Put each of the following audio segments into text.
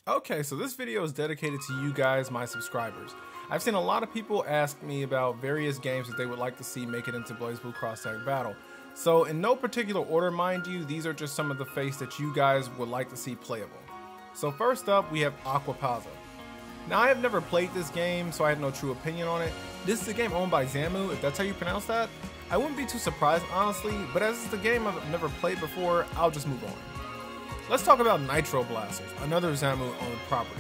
Okay, so this video is dedicated to you guys, my subscribers. I've seen a lot of people ask me about various games that they would like to see make it into BlazBlue Cross Tag Battle. So in no particular order, mind you, these are just some of the fates that you guys would like to see playable. So first up, we have Aquapazza. Now I have never played this game, so I have no true opinion on it. This is a game owned by Zamu, if that's how you pronounce that. I wouldn't be too surprised, honestly, but as it's a game I've never played before, I'll just move on. Let's talk about Nitro Blasters, another Zamu-owned property.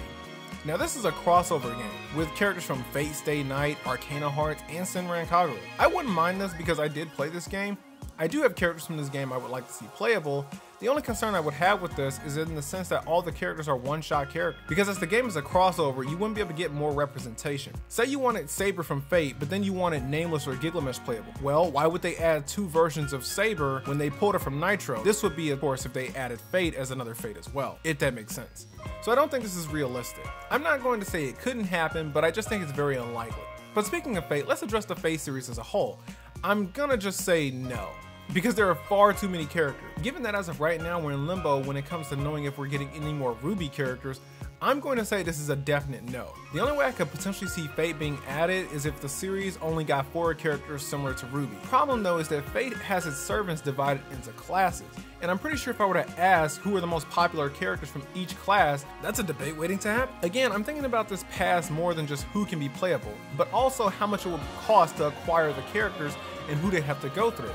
Now this is a crossover game, with characters from Fate Stay Night, Arcana Hearts, and Senran Kagura. I wouldn't mind this because I did play this game. I do have characters from this game I would like to see playable. The only concern I would have with this is in the sense that all the characters are one-shot characters. Because as the game is a crossover, you wouldn't be able to get more representation. Say you wanted Saber from Fate, but then you wanted Nameless or Gilgamesh playable. Well, why would they add two versions of Saber when they pulled it from Nitro? This would be, of course, if they added Fate as another Fate as well, if that makes sense. So I don't think this is realistic. I'm not going to say it couldn't happen, but I just think it's very unlikely. But speaking of Fate, let's address the Fate series as a whole. I'm gonna just say no, because there are far too many characters. Given that as of right now we're in limbo when it comes to knowing if we're getting any more Ruby characters, I'm going to say this is a definite no. The only way I could potentially see Fate being added is if the series only got 4 characters similar to Ruby. Problem though is that Fate has its servants divided into classes, and I'm pretty sure if I were to ask who are the most popular characters from each class, that's a debate waiting to happen. Again, I'm thinking about this past more than just who can be playable, but also how much it would cost to acquire the characters and who they have to go through.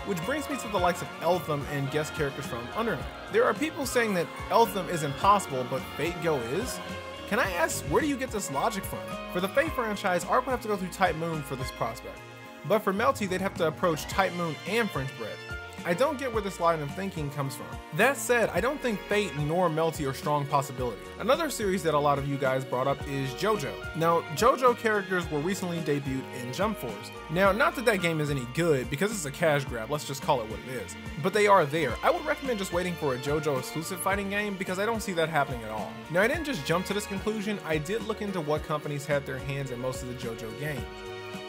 Which brings me to the likes of Eltham and guest characters from Under Night. There are people saying that Eltham is impossible, but Fate Go is? Can I ask, where do you get this logic from? For the Fate franchise, Arc would have to go through Type Moon for this prospect. But for Melty, they'd have to approach Type Moon and French Bread. I don't get where this line of thinking comes from. That said, I don't think Fate nor Melty are strong possibilities. Another series that a lot of you guys brought up is JoJo. Now, JoJo characters were recently debuted in Jump Force. Now, not that that game is any good, because it's a cash grab, let's just call it what it is. But they are there. I would recommend just waiting for a JoJo exclusive fighting game, because I don't see that happening at all. Now, I didn't just jump to this conclusion, I did look into what companies had their hands in most of the JoJo games.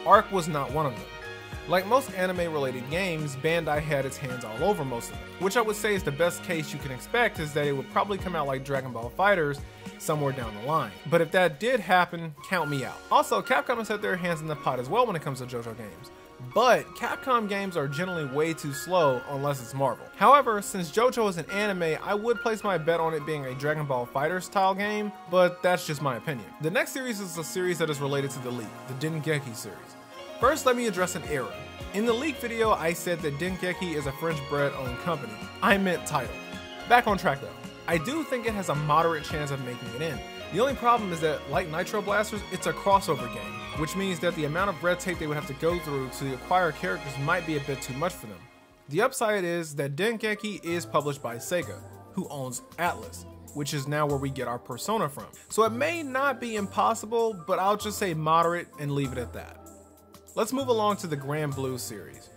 Arc was not one of them. Like most anime-related games, Bandai had its hands all over most of them, which I would say is the best case you can expect is that it would probably come out like Dragon Ball FighterZ somewhere down the line. But if that did happen, count me out. Also, Capcom has had their hands in the pot as well when it comes to JoJo games. But Capcom games are generally way too slow unless it's Marvel. However, since JoJo is an anime, I would place my bet on it being a Dragon Ball FighterZ style game, but that's just my opinion. The next series is a series that is related to the League, the Dengeki series. First, let me address an error. In the leak video, I said that Dengeki is a French bread owned company. I meant title. Back on track though. I do think it has a moderate chance of making it in. The only problem is that, like Nitro Blasters, it's a crossover game, which means that the amount of red tape they would have to go through to acquire characters might be a bit too much for them. The upside is that Dengeki is published by Sega, who owns Atlus, which is now where we get our Persona from. So it may not be impossible, but I'll just say moderate and leave it at that. Let's move along to the Granblue series.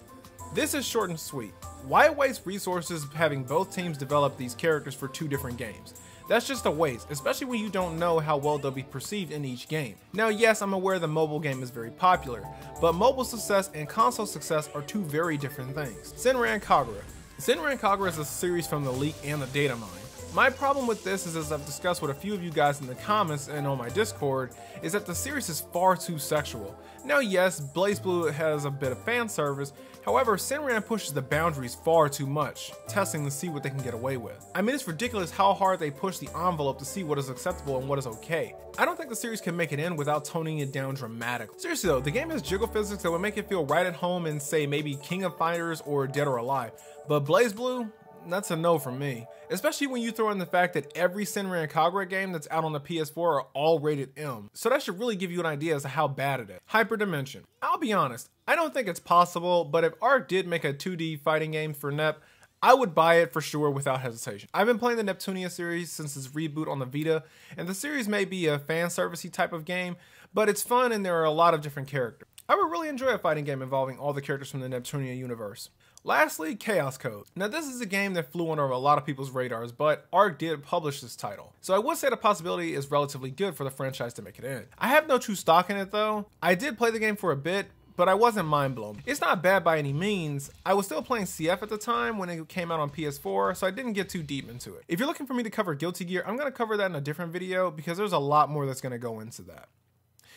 This is short and sweet. Why waste resources having both teams develop these characters for 2 different games? That's just a waste, especially when you don't know how well they'll be perceived in each game. Now yes, I'm aware the mobile game is very popular, but mobile success and console success are 2 very different things. Senran Kagura. Senran Kagura is a series from the leak and the data mine. My problem with this is, as I've discussed with a few of you guys in the comments and on my Discord, is that the series is far too sexual. Now yes, BlazBlue has a bit of fan service, however Senran pushes the boundaries far too much, testing to see what they can get away with. I mean, it's ridiculous how hard they push the envelope to see what is acceptable and what is okay. I don't think the series can make it in without toning it down dramatically. Seriously though, the game has jiggle physics that would make it feel right at home in, say, maybe King of Fighters or Dead or Alive, but BlazBlue? That's a no from me. Especially when you throw in the fact that every Senran Kagura game that's out on the PS4 are all rated M. So that should really give you an idea as to how bad it is. Hyperdimension. I'll be honest, I don't think it's possible, but if Arc did make a 2D fighting game for NEP, I would buy it for sure without hesitation. I've been playing the Neptunia series since its reboot on the Vita, and the series may be a fan servicey type of game, but it's fun and there are a lot of different characters. I would really enjoy a fighting game involving all the characters from the Neptunia universe. Lastly, Chaos Code. Now this is a game that flew under a lot of people's radars, but Arc did publish this title. So I would say the possibility is relatively good for the franchise to make it in. I have no true stock in it though. I did play the game for a bit, but I wasn't mind blown. It's not bad by any means. I was still playing CF at the time when it came out on PS4, so I didn't get too deep into it. If you're looking for me to cover Guilty Gear, I'm gonna cover that in a different video because there's a lot more that's gonna go into that.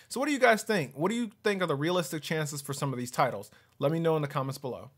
So what do you guys think? What do you think are the realistic chances for some of these titles? Let me know in the comments below.